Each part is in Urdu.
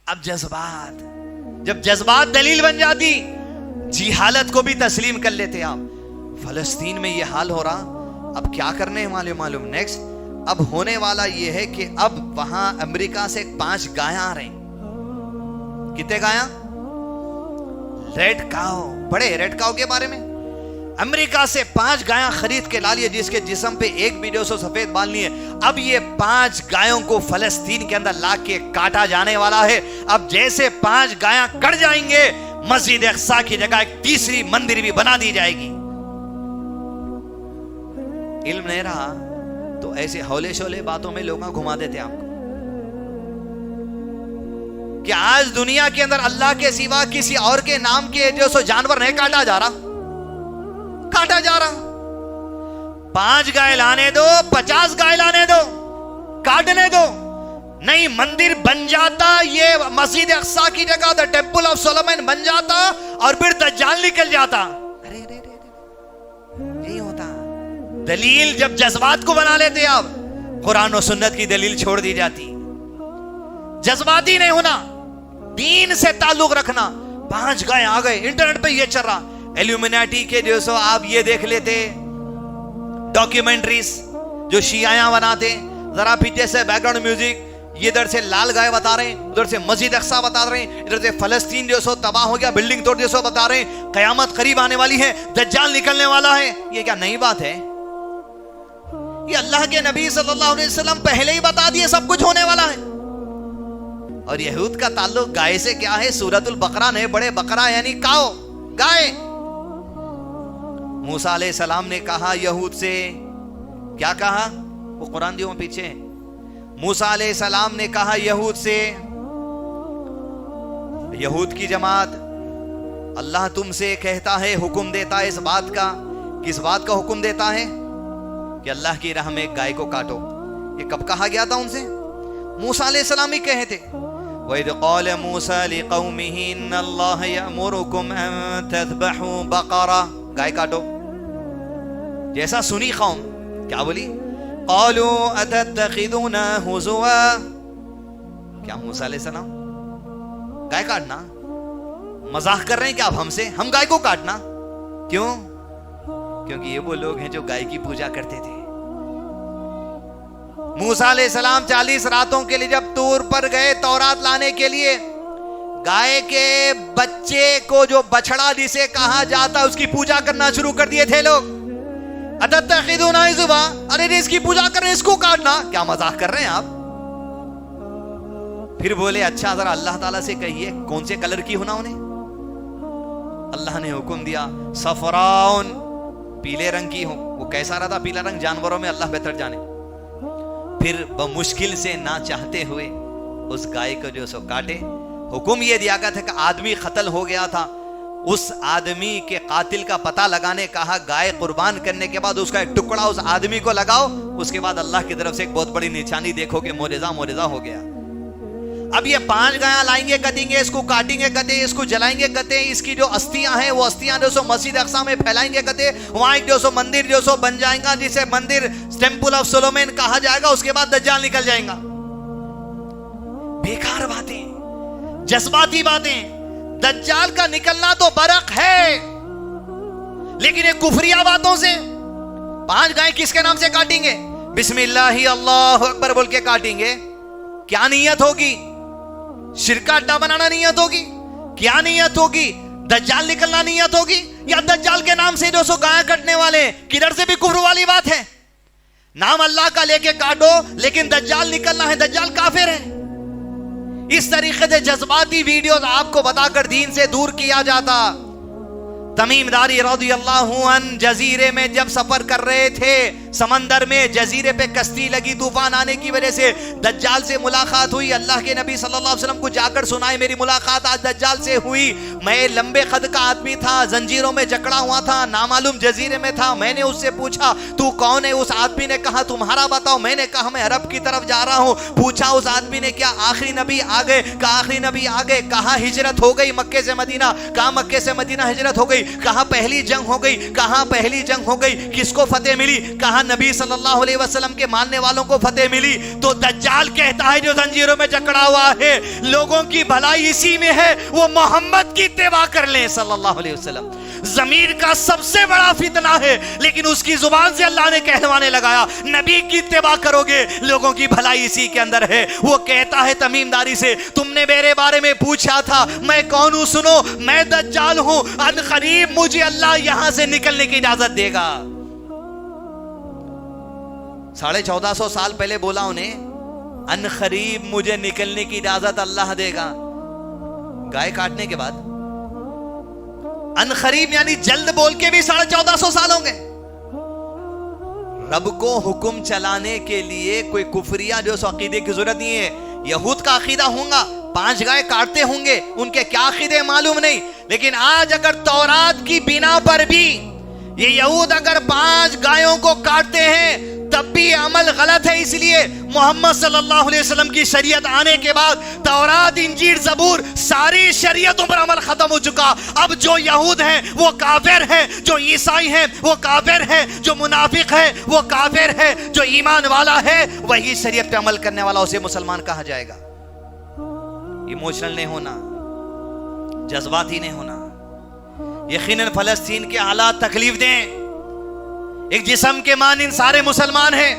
اب جذبات، جب جذبات دلیل بن جاتی، جہالت کو بھی تسلیم کر لیتے آپ. فلسطین میں یہ حال ہو رہا، اب کیا کرنے ہیں معلوم. نیکسٹ اب ہونے والا یہ ہے کہ اب وہاں امریکہ سے 5 گایاں آ رہے ہیں. کتنے گایاں؟ ریڈ کاؤ. پڑھے ریڈ کاؤ کے بارے میں؟ امریکہ سے 5 گایاں خرید کے لا لیے، جس کے جسم پہ ایک بھی 200 سفید بال نہیں ہے. اب یہ 5 گایوں کو فلسطین کے اندر لا کے کاٹا جانے والا ہے. اب جیسے 5 گایاں کٹ جائیں گے، مسجد اقصی کی جگہ ایک تیسری مندر بھی بنا دی جائے گی. علم نہیں رہا تو ایسے ہولے شولے باتوں میں لوگ گھما دیتے آپ کو کہ آج دنیا کے اندر اللہ کے سوا کسی اور کے نام کے جو سو جانور نہیں کاٹا جا رہا. 5 گائے لانے دو، 50 گائے لانے دو، کاٹنے دو. نہیں، مندر بن جاتا، یہ مسجد اقصی کی جگہ دا ٹیمپل آف سولومن بن جاتا اور پھر دجال نکل جاتا. یہی ہوتا. دلیل جب جذبات کو بنا لیتے آپ، قرآن و سنت کی دلیل چھوڑ دی جاتی. جذباتی نہیں ہونا، دین سے تعلق رکھنا. 5 گائے آ گئے، انٹرنیٹ پہ یہ چل رہا. ایلومیناٹی کے جو سو آپ یہ دیکھ لیتے ڈاکیومنٹریز جو شیعیاں بناتے، ذرا پیچھے سے بیک گراؤنڈ میوزک، یہ ادھر سے لال گائے بتا رہے ہیں، ادھر سے مسجد اقصی بتا رہے ہیں، ادھر سے فلسطین جو سو تباہ ہو گیا، بلڈنگ توڑ جو سو بتا رہے ہیں، قیامت قریب آنے والی ہے، دجال نکلنے والا ہے. یہ کیا نئی بات ہے؟ یہ اللہ کے نبی صلی اللہ علیہ وسلم پہلے ہی بتا دیے سب کچھ ہونے والا ہے. اور یہود کا تعلق گائے سے کیا ہے؟ سورۃ البقرہ نے بڑے بقرہ یعنی کاؤ، گائے. موسیٰ علیہ السلام نے کہا یہود سے، کیا کہا؟ وہ قرآن دیوں پیچھے. موسیٰ علیہ السلام نے کہا یہود سے، یہود کی جماعت، اللہ تم سے کہتا ہے، حکم دیتا ہے اس بات کا. کس بات کا حکم دیتا ہے؟ کہ اللہ کی راہ میں ایک گائے کو کاٹو. یہ کب کہا گیا تھا ان سے؟ موسیٰ علیہ السلام ہی کہے تھے. وَإِذْ قَالَ مُوسَىٰ لِقَوْمِهِ إِنَّ اللَّهَ يَأْمُرُكُمْ أَن تَذْبَحُوا بَقَرَةً. گائے کاٹو. جیسا سنی قوم کیا بولی؟ قَالُوا أَتَتَّخِذُونَا هُزُوًا. کیا موسیٰ علیہ السلام گائے کاٹنا مزاح کر رہے ہیں کیا آپ ہم سے؟ ہم گائے کو کاٹنا کیوں؟ کیونکہ یہ وہ لوگ ہیں جو گائے کی پوجا کرتے تھے. موسیٰ علیہ السلام 40 راتوں کے لیے جب طور پر گئے تورات لانے کے لیے، گائے کے بچے کو جو بچڑا جسے کہا جاتا اس کی پوجا کرنا شروع کر دیے تھے لوگ. اتتخذونہ عجبا، ارے اس کی پوجا کر رہے ہیں، اس کو کاٹنا. کیا مذاق کر رہے ہیں آپ؟ پھر بولے اچھا ذرا اللہ تعالیٰ سے کہیے کون سے کلر کی ہونا انہیں. اللہ نے حکم دیا صفراؤن، پیلے رنگ کی ہو. وہ کیسا رہا تھا پیلا رنگ جانوروں میں؟ اللہ بہتر جانے. پھر بمشکل سے نہ چاہتے ہوئے اس گائے کو جو سو کاٹے. حکم یہ دیا گیا تھا کہ آدمی قتل ہو گیا تھا، اس آدمی کے قاتل کا پتہ لگانے کہا. گائے قربان کرنے کے بعد اس کا ایک ٹکڑا اس آدمی کو لگاؤ، اس کے بعد اللہ کی طرف سے ایک بہت بڑی نشانی دیکھو کہ معجزہ ہو گیا. اب یہ 5 گایاں لائیں گے، کٹیں گے، اس کو کاٹیں گے، کٹیں اس کو جلائیں گے، کٹیں اس کی جو استھیاں ہیں وہ استھیاں جو سو مسجد اقصی میں پھیلائیں گے، کٹیں وہاں ایک جو سو مندر جو سو بن جائیں گا جسے مندر ٹیمپل آف سولومن کہا جائے گا. اس کے بعد دجال نکل جائیں گا. بیکار باتیں، جذباتی باتیں. دجال کا نکلنا تو برق ہے، لیکن یہ کفریہ باتوں سے. 5 گائے کس کے نام سے کاٹیں گے؟ بسم اللہ اللہ اکبر بول کے کاٹیں گے. کیا نیت ہوگی؟ شرک کا اڈا بنانا نیت ہوگی؟ کیا نیت ہوگی؟ دجال نکلنا نیت ہوگی؟ یا دجال کے نام سے جو سو گائے کٹنے والے ہیں؟ کدھر سے بھی کفر والی بات ہے. نام اللہ کا لے کے کاٹو، لیکن دجال نکلنا ہے، دجال کافر ہے. اس طریقے سے جذباتی ویڈیوز آپ کو بتا کر دین سے دور کیا جاتا. تمیم داری رضی اللہ عنہ جزیرے میں جب سفر کر رہے تھے، سمندر میں جزیرے پہ کشتی لگی، طوفان آنے کی وجہ سے دجال سے ملاقات ہوئی. اللہ کے نبی صلی اللہ علیہ وسلم کو جا کر سنائے میری ملاقات آج دجال سے ہوئی. میں لمبے قد کا آدمی تھا، زنجیروں میں جکڑا ہوا تھا، نامعلوم جزیرے میں تھا. میں نے اس سے پوچھا تو کون ہے؟ اس آدمی نے کہا تمہارا بتاؤ. میں نے کہا میں عرب کی طرف جا رہا ہوں. پوچھا اس آدمی نے کیا آخری نبی آ گئے؟ کہا آخری نبی آ گئے. کہا ہجرت ہو گئی مکے سے مدینہ؟ کہا مکے سے مدینہ ہجرت ہو گئی. کہا پہلی جنگ ہو گئی؟ کہا پہلی جنگ ہو گئی. کس کو فتح ملی؟ کہا جہاں نبی صلی اللہ علیہ وسلم کے ماننے والوں کو فتح ملی تو دجال کہتا ہے جو زنجیروں میں جکڑا ہوا ہے لوگوں کی بھلائی اسی میں ہے وہ محمد کی اتباع کر لیں صلی اللہ علیہ وسلم. ضمیر کا سب سے بڑا فتنہ ہے لیکن اس کی زبان سے اللہ نے کہلوانے لگایا نبی کی اتباع کرو گے لوگوں کی بھلائی اسی کے اندر ہے. وہ کہتا ہے تمیم داری سے تم نے میرے بارے میں پوچھا تھا میں کون ہوں, سنو میں دجال ہوں, ان قریب مجھے اللہ یہاں سے نکلنے کی اجازت دے گا. 1450 سال پہلے بولا انہیں ان قریب مجھے نکلنے کی اجازت اللہ دے گا. گائے کاٹنے کے بعد ان قریب یعنی جلد بول کے بھی 1450 سال ہوں گے. رب کو حکم چلانے کے لیے کوئی کفریہ جو عقیدے کی ضرورت نہیں ہے. یہود کا عقیدہ ہوگا 5 گائے کاٹتے ہوں گے, ان کے کیا عقیدے معلوم نہیں, لیکن آج اگر تورات کی بنا پر بھی یہ یہود اگر 5 گایوں کو کاٹتے ہیں تب بھی عمل غلط ہے. اس لیے محمد صلی اللہ علیہ وسلم کی شریعت آنے کے بعد تورات انجیل زبور ساری شریعتوں پر عمل ختم ہو چکا. اب جو یہود ہیں وہ کافر ہیں, جو عیسائی ہیں وہ کافر ہیں, جو منافق ہے وہ کافر ہے, جو ایمان والا ہے وہی شریعت پہ عمل کرنے والا اسے مسلمان کہا جائے گا. ایموشنل نہیں ہونا, جذباتی نہیں ہونا. یقیناً فلسطین کے حالات تکلیف دیں. ایک جسم کے مانند سارے مسلمان ہیں,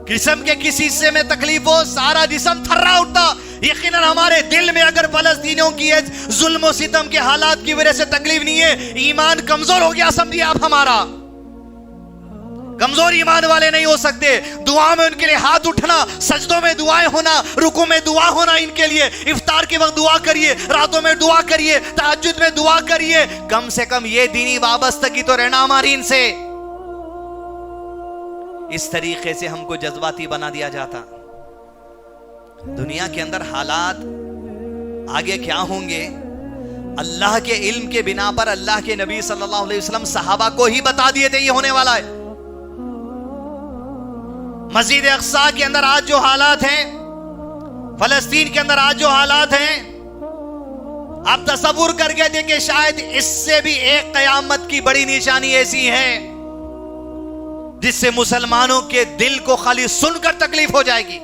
جسم کے کسی حصے میں تکلیف ہو سارا جسم تھرا اٹھتا. یقیناً ہمارے دل میں اگر فلسطینیوں کی ظلم و ستم کے حالات کی وجہ سے تکلیف نہیں ہے, ایمان کمزور ہو گیا سمجھیے آپ. ہمارا کمزور ایمان والے نہیں ہو سکتے. دعا میں ان کے لیے ہاتھ اٹھنا, سجدوں میں دعائیں ہونا, رکوع میں دعا ہونا ان کے لیے, افطار کے وقت دعا کریے, راتوں میں دعا کریے, تہجد میں دعا کریے. کم سے کم یہ دینی وابستگی تو رہنا ہماری ان سے. اس طریقے سے ہم کو جذباتی بنا دیا جاتا. دنیا کے اندر حالات آگے کیا ہوں گے اللہ کے علم کے بنا پر اللہ کے نبی صلی اللہ علیہ وسلم صحابہ کو ہی بتا دیے تھے یہ ہونے والا ہے. مسجد اقصی کے اندر آج جو حالات ہیں, فلسطین کے اندر آج جو حالات ہیں, آپ تصور کر کے دیکھیں شاید اس سے بھی ایک قیامت کی بڑی نشانی ایسی ہے جس سے مسلمانوں کے دل کو خالی سن کر تکلیف ہو جائے گی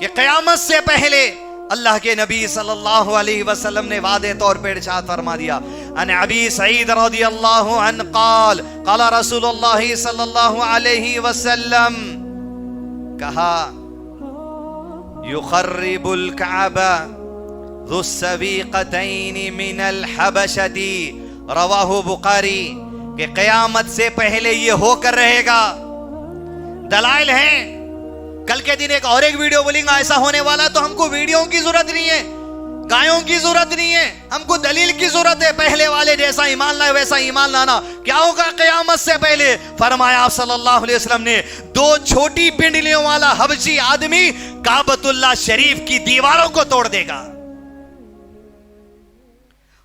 کہ قیامت سے پہلے اللہ کے نبی صلی اللہ علیہ وسلم نے واضح طور پر ارشاد فرما دیا. ان ابی سعید رضی اللہ عنہ قال قال رسول اللہ صلی اللہ علیہ وسلم, کہا یخرب الکعبہ ذو السویقتین من الحبشۃ, رواہ بخاری, کہ قیامت سے پہلے یہ ہو کر رہے گا. دلائل ہیں. کل کے دن ایک ویڈیو بولیں گا ایسا ہونے والا, تو ہم کو ویڈیو کی ضرورت نہیں ہے, گایوں کی ضرورت نہیں ہے, ہم کو دلیل کی ضرورت ہے. پہلے والے جیسا ایمان لائے ویسا ایمان لانا. کیا ہوگا قیامت سے پہلے؟ فرمایا آپ صلی اللہ علیہ وسلم نے 2 چھوٹی پنڈلیوں والا حبشی آدمی کعبۃ اللہ شریف کی دیواروں کو توڑ دے گا.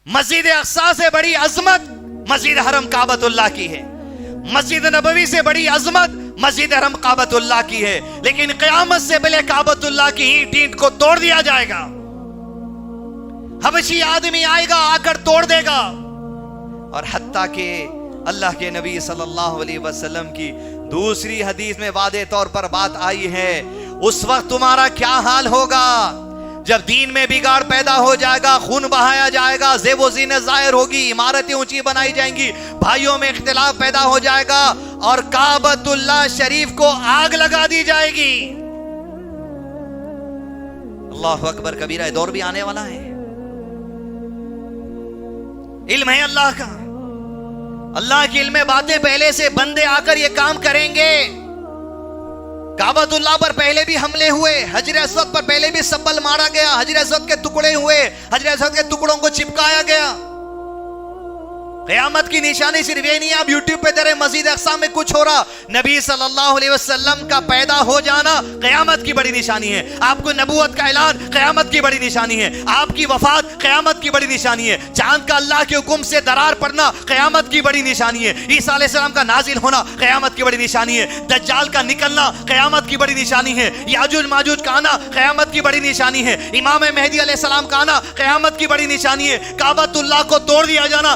مسجد اقصی سے بڑی عظمت مسجد حرم کعبۃ اللہ کی ہے, مسجد نبوی سے بڑی عظمت مسجد حرم کعبۃ اللہ کی ہے, لیکن قیامت سے پہلے کعبۃ اللہ کی اینٹ اینٹ کو توڑ دیا جائے گا. حبشی آدمی آئے گا, آ کر توڑ دے گا. اور حتیٰ کہ اللہ کے نبی صلی اللہ علیہ وسلم کی دوسری حدیث میں واضح طور پر بات آئی ہے, اس وقت تمہارا کیا حال ہوگا جب دین میں بگاڑ پیدا ہو جائے گا, خون بہایا جائے گا, زیب و زینت ظاہر ہوگی, عمارتیں اونچی بنائی جائیں گی, بھائیوں میں اختلاف پیدا ہو جائے گا, اور کعبۃ اللہ شریف کو آگ لگا دی جائے گی. اللہ اکبر کبیرہ. دور بھی آنے والا ہے. علم ہے اللہ کا, اللہ کی علم باتیں پہلے سے بندے آ کر یہ کام کریں گے. کعبۃ اللہ پر پہلے بھی حملے ہوئے, حجر اسود پر پہلے بھی سبل مارا گیا, حجر اسود کے ٹکڑے ہوئے, حجر اسود کے ٹکڑوں کو چپکایا گیا. قیامت کی نشانی صرف یہ نہیں آپ یوٹیوب پہ درے مسجد اقصی میں کچھ ہو رہا, نبی صلی اللہ علیہ وسلم کا پیدا ہو جانا قیامت کی بڑی نشانی ہے. آپ کو نبوت کا اعلان قیامت کی بڑی نشانی ہے. آپ کی وفات قیامت کی بڑی نشانی ہے. چاند کا اللہ کے حکم سے درار پڑنا قیامت کی بڑی نشانی ہے. عیسیٰ علیہ السلام کا نازل ہونا قیامت کی بڑی نشانی ہے. دجال کا نکلنا قیامت کی بڑی نشانی ہے. یاجوج ماجوج کا آنا قیامت کی بڑی نشانی ہے. امام مہدی علیہ السلام کا آنا قیامت کی بڑی نشانی ہے. کعبۃ اللہ کو توڑ دیا جانا